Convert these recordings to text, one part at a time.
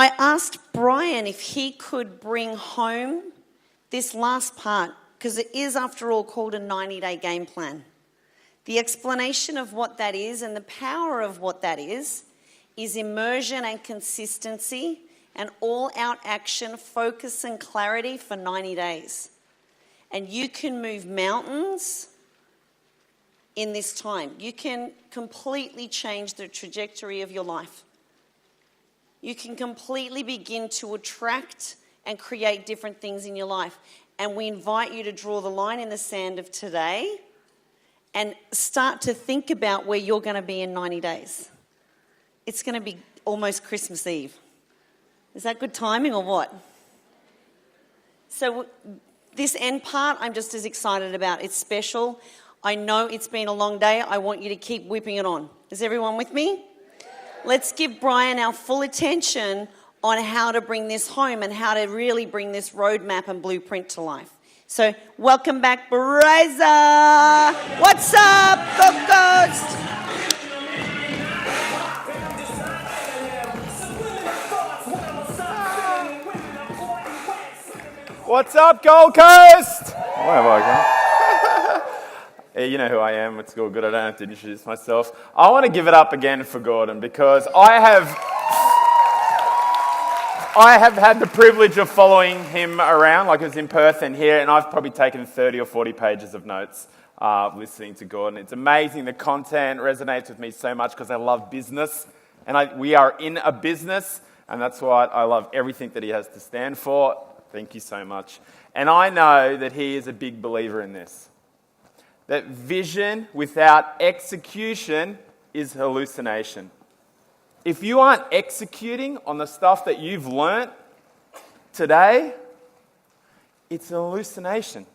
I asked Bryan if he could bring home this last part, because it is, after all, called a 90-day game plan. The explanation of what that is and the power of what that is immersion and consistency and all-out action, focus and clarity for 90 days. And you can move mountains in this time. You can completely change the trajectory of your life. You can completely begin to attract and create different things in your life. And we invite you to draw the line in the sand of today and start to think about where you're going to be in 90 days. It's going to be almost Christmas Eve. Is that good timing or what? So this end part, I'm just as excited about. It's special. I know it's been a long day. I want you to keep whipping it on. Is everyone with me? Let's give Bryan our full attention on how to bring this home and how to really bring this roadmap and blueprint to life. So welcome back, Bryza. What's up, Gold Coast? What's up, Gold Coast? Where have I gone? Yeah, you know who I am. It's all good. I don't have to introduce myself. I want to give it up again for Gordon because I have had the privilege of following him around, like I was in Perth and here, and I've probably taken 30 or 40 pages of notes listening to Gordon. It's amazing. The content resonates with me so much because I love business, and we are in a business, and that's why I love everything that he has to stand for. Thank you so much. And I know that he is a big believer in this. That vision without execution is hallucination. If you aren't executing on the stuff that you've learnt today, it's an hallucination.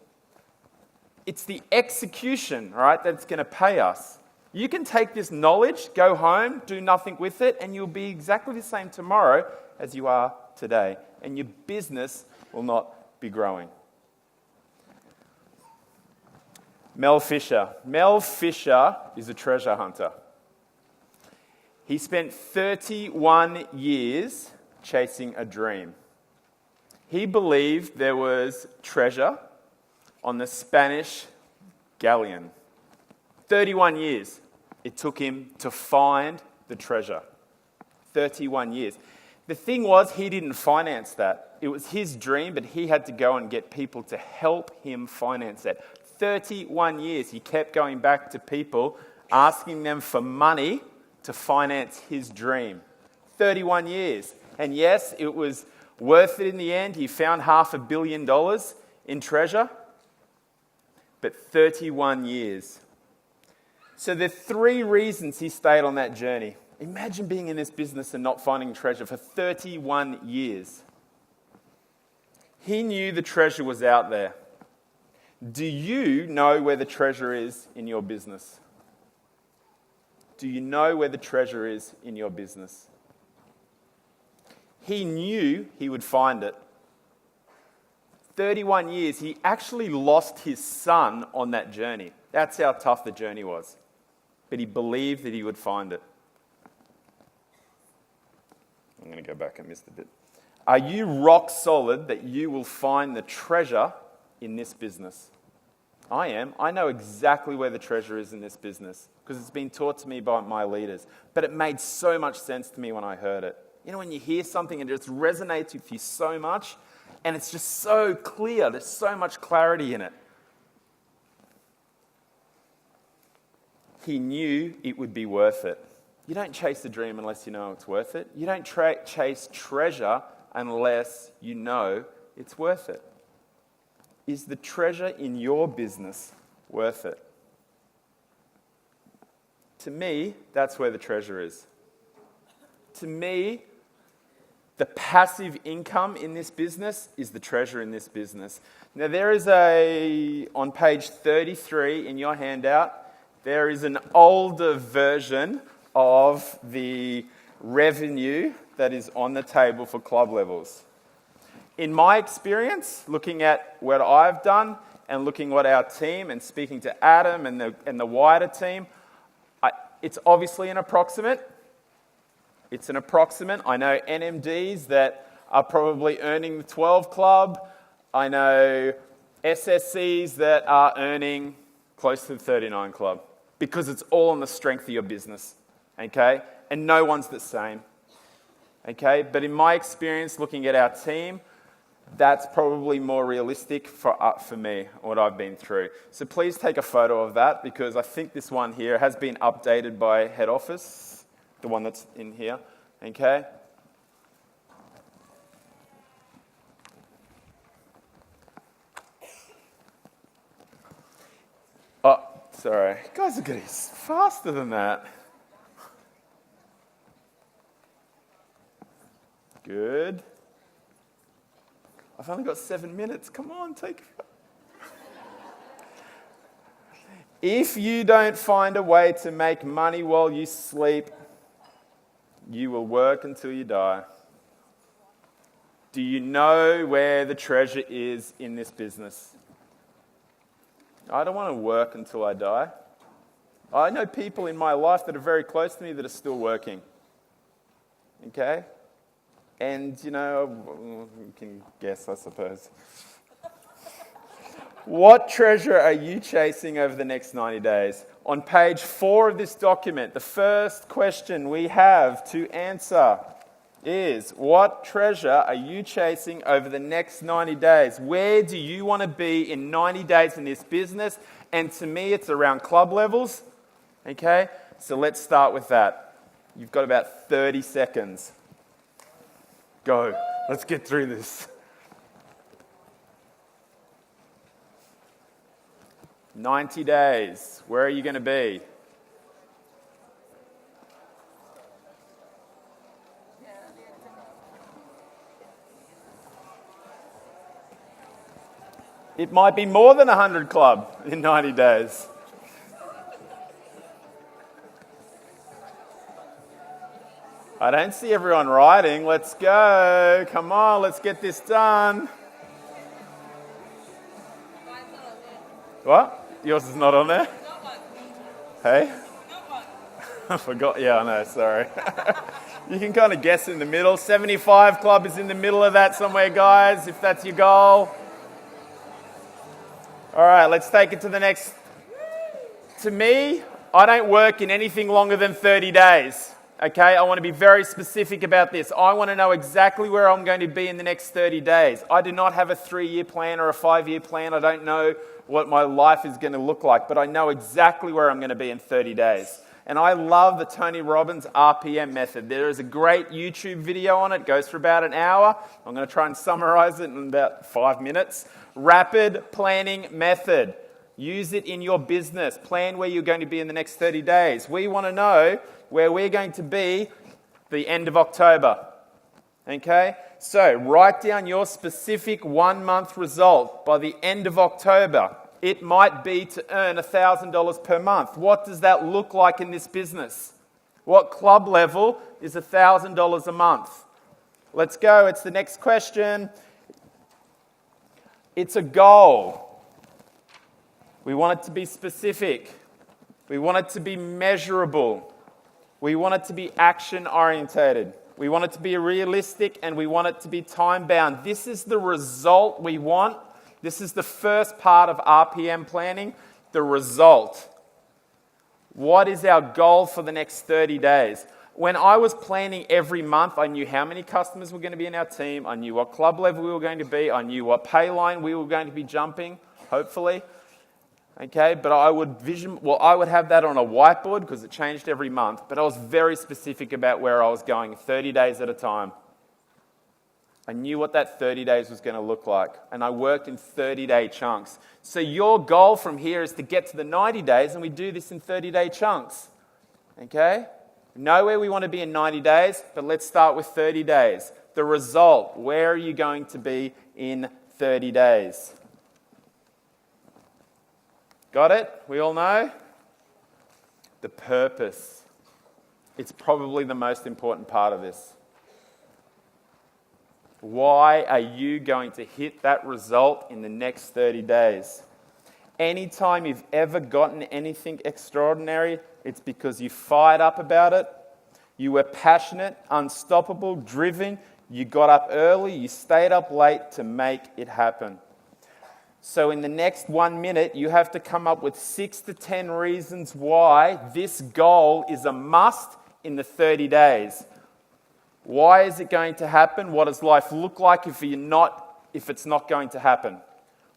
It's the execution, right, that's going to pay us. You can take this knowledge, go home, do nothing with it, and you'll be exactly the same tomorrow as you are today. And your business will not be growing. Mel Fisher. Mel Fisher is a treasure hunter. He spent 31 years chasing a dream. He believed there was treasure on the Spanish galleon. 31 years it took him to find the treasure. 31 years. The thing was, he didn't finance that. It was his dream, but he had to go and get people to help him finance that. 31 years he kept going back to people, asking them for money to finance his dream. 31 years. And yes, it was worth it in the end. He found $500 million in treasure. But 31 years. So there are 3 reasons he stayed on that journey. Imagine being in this business and not finding treasure for 31 years. He knew the treasure was out there. Do you know where the treasure is in your business? Do you know where the treasure is in your business? He knew he would find it. 31 years, he actually lost his son on that journey. That's how tough the journey was. But he believed that he would find it. I'm going to go back, I missed a bit. Are you rock solid that you will find the treasure in this business? I am. I know exactly where the treasure is in this business because it's been taught to me by my leaders. But it made so much sense to me when I heard it. You know, when you hear something and it just resonates with you so much and it's just so clear, there's so much clarity in it. He knew it would be worth it. You don't chase a dream unless you know it's worth it. You don't chase treasure unless you know it's worth it. Is the treasure in your business worth it? To me, that's where the treasure is. To me, the passive income in this business is the treasure in this business. Now there is on page 33 in your handout, there is an older version of the revenue that is on the table for club levels. In my experience, looking at what I've done and looking at our team and speaking to Adam and the wider team, it's obviously an approximate. It's an approximate. I know NMDs that are probably earning the 12 club. I know SSCs that are earning close to the 39 club, because it's all on the strength of your business, okay? And no one's the same, okay? But in my experience, looking at our team, that's probably more realistic for me, what I've been through. So please take a photo of that, because I think this one here has been updated by head office, the one that's in here, okay? Oh, sorry. You guys are getting faster than that. Good. I've only got 7 minutes. Come on, take it. If you don't find a way to make money while you sleep, you will work until you die. Do you know where the treasure is in this business? I don't want to work until I die. I know people in my life that are very close to me that are still working. Okay? And, you can guess, I suppose. What treasure are you chasing over the next 90 days? On page 4 of this document, the first question we have to answer is, what treasure are you chasing over the next 90 days? Where do you want to be in 90 days in this business? And to me, it's around club levels. Okay? So let's start with that. You've got about 30 seconds. Go. Let's get through this. 90 days. Where are you going to be? It might be more than 100 club in 90 days. I don't see everyone writing. Let's go. Come on, let's get this done. What? Yours is not on there? Hey? I forgot. Yeah, I know. Sorry. You can kind of guess in the middle. 75 club is in the middle of that somewhere, guys, if that's your goal. All right, let's take it to the next. To me, I don't work in anything longer than 30 days. Okay, I want to be very specific about this. I want to know exactly where I'm going to be in the next 30 days. I do not have a 3-year plan or a 5-year plan. I don't know what my life is going to look like, but I know exactly where I'm going to be in 30 days. And I love the Tony Robbins RPM method. There is a great YouTube video on it. It goes for about an hour. I'm going to try and summarize it in about 5 minutes. Rapid planning method. Use it in your business. Plan where you're going to be in the next 30 days. We want to know where we're going to be the end of October. Okay? So write down your specific 1-month result by the end of October. It might be to earn $1,000 per month. What does that look like in this business? What club level is $1,000 a month? Let's go. It's the next question. It's a goal. We want it to be specific. We want it to be measurable. We want it to be action-orientated. We want it to be realistic, and we want it to be time-bound. This is the result we want. This is the first part of RPM planning, the result. What is our goal for the next 30 days? When I was planning every month, I knew how many customers were going to be in our team. I knew what club level we were going to be. I knew what pay line we were going to be jumping, hopefully. Okay, but I would have that on a whiteboard because it changed every month, but I was very specific about where I was going, 30 days at a time. I knew what that 30 days was going to look like, and I worked in 30-day chunks. So your goal from here is to get to the 90 days, and we do this in 30-day chunks. Okay? Know where we want to be in 90 days, but let's start with 30 days. The result, where are you going to be in 30 days? Got it? We all know? The purpose. It's probably the most important part of this. Why are you going to hit that result in the next 30 days? Anytime you've ever gotten anything extraordinary, it's because you fired up about it, You were passionate, unstoppable, driven. You got up early, you stayed up late to make it happen. So in the next 1 minute, you have to come up with 6 to 10 reasons why this goal is a must in the 30 days. Why is it going to happen? What does life look like if it's not going to happen?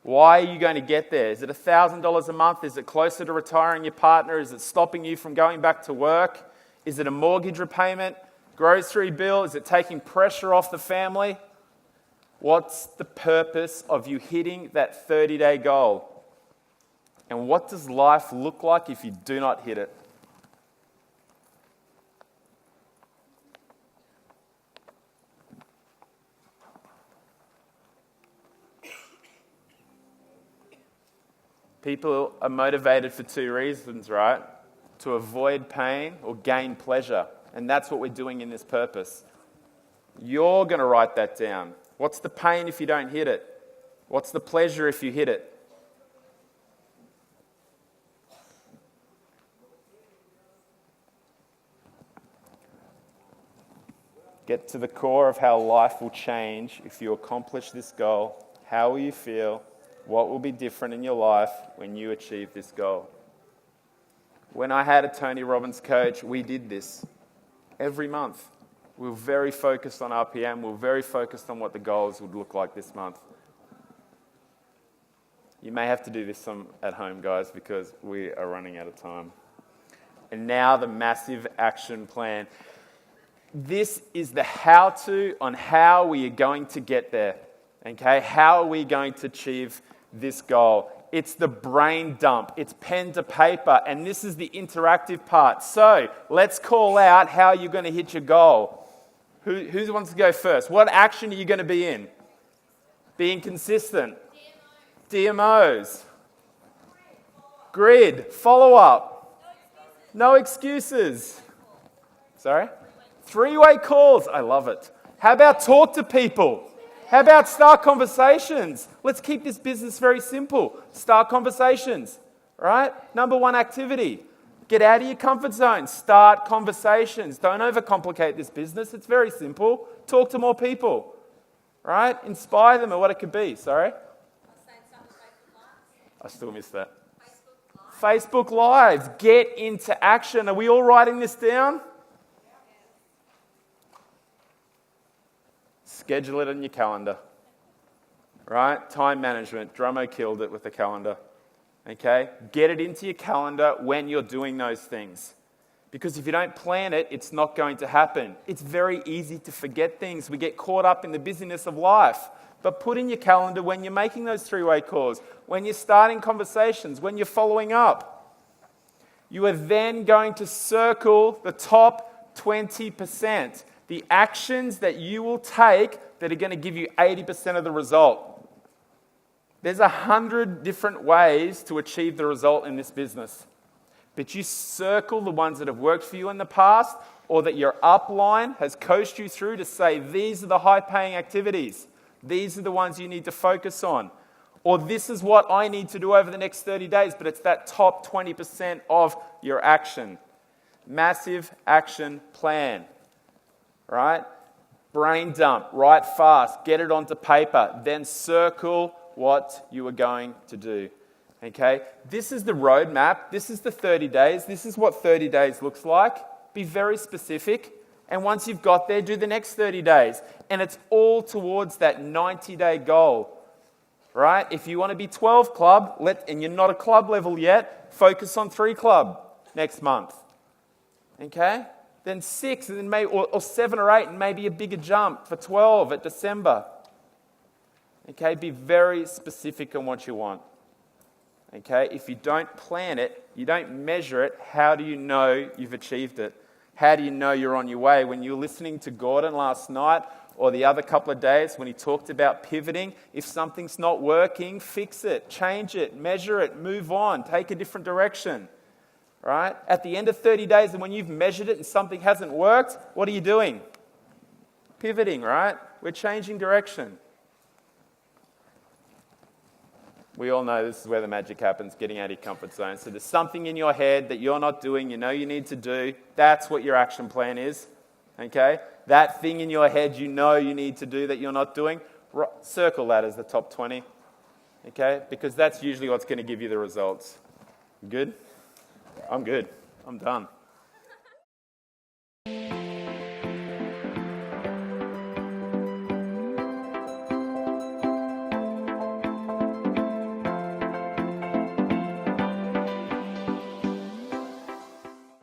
Why are you going to get there? Is it $1,000 a month? Is it closer to retiring your partner? Is it stopping you from going back to work? Is it a mortgage repayment? Grocery bill? Is it taking pressure off the family? What's the purpose of you hitting that 30-day goal? And what does life look like if you do not hit it? People are motivated for 2 reasons, right? To avoid pain or gain pleasure. And that's what we're doing in this purpose. You're going to write that down. What's the pain if you don't hit it? What's the pleasure if you hit it? Get to the core of how life will change if you accomplish this goal. How will you feel? What will be different in your life when you achieve this goal? When I had a Tony Robbins coach, we did this every month. We were very focused on RPM. We were very focused on what the goals would look like this month. You may have to do this some at home, guys, because we are running out of time. And now the massive action plan. This is the how-to on how we are going to get there. Okay? How are we going to achieve this goal? It's the brain dump. It's pen to paper. And this is the interactive part. So let's call out how you're going to hit your goal. Who wants to go first? What action are you going to be in? Being consistent. DMOs. Grid. Follow-up. No excuses. Sorry? 3-way calls. I love it. How about talk to people? How about start conversations? Let's keep this business very simple. Start conversations, right? Number 1 activity. Get out of your comfort zone. Start conversations. Don't overcomplicate this business. It's very simple. Talk to more people, right? Inspire them or what it could be. Sorry? I still missed that. Facebook Lives. Get into action. Are we all writing this down? Schedule it on your calendar, right? Time management. Drummo killed it with the calendar, okay? Get it into your calendar when you're doing those things. Because if you don't plan it, it's not going to happen. It's very easy to forget things. We get caught up in the busyness of life. But put in your calendar when you're making those 3-way calls, when you're starting conversations, when you're following up. You are then going to circle the top 20%. The actions that you will take that are going to give you 80% of the result. There's 100 different ways to achieve the result in this business. But you circle the ones that have worked for you in the past or that your upline has coached you through to say, these are the high-paying activities. These are the ones you need to focus on. Or this is what I need to do over the next 30 days, but it's that top 20% of your action. Massive action plan. Right? Brain dump, write fast, get it onto paper, then circle what you are going to do. Okay? This is the roadmap. This is the 30 days. This is what 30 days looks like. Be very specific. And once you've got there, do the next 30 days. And it's all towards that 90-day goal. Right? If you want to be 12 club, and you're not a club level yet, focus on 3 club next month. Okay? Then 6, and then maybe, or 7 or 8, and maybe a bigger jump for 12 at December. Okay, be very specific on what you want. Okay, if you don't plan it, you don't measure it, how do you know you've achieved it? How do you know you're on your way? When you were listening to Gordon last night, or the other couple of days when he talked about pivoting, if something's not working, fix it, change it, measure it, move on, take a different direction. Right? At the end of 30 days, and when you've measured it and something hasn't worked, what are you doing? Pivoting, right? We're changing direction. We all know this is where the magic happens, getting out of your comfort zone. So there's something in your head that you're not doing, you know you need to do. That's what your action plan is, okay? That thing in your head you know you need to do that you're not doing, circle that as the top 20, okay? Because that's usually what's going to give you the results. Good? I'm good. I'm done.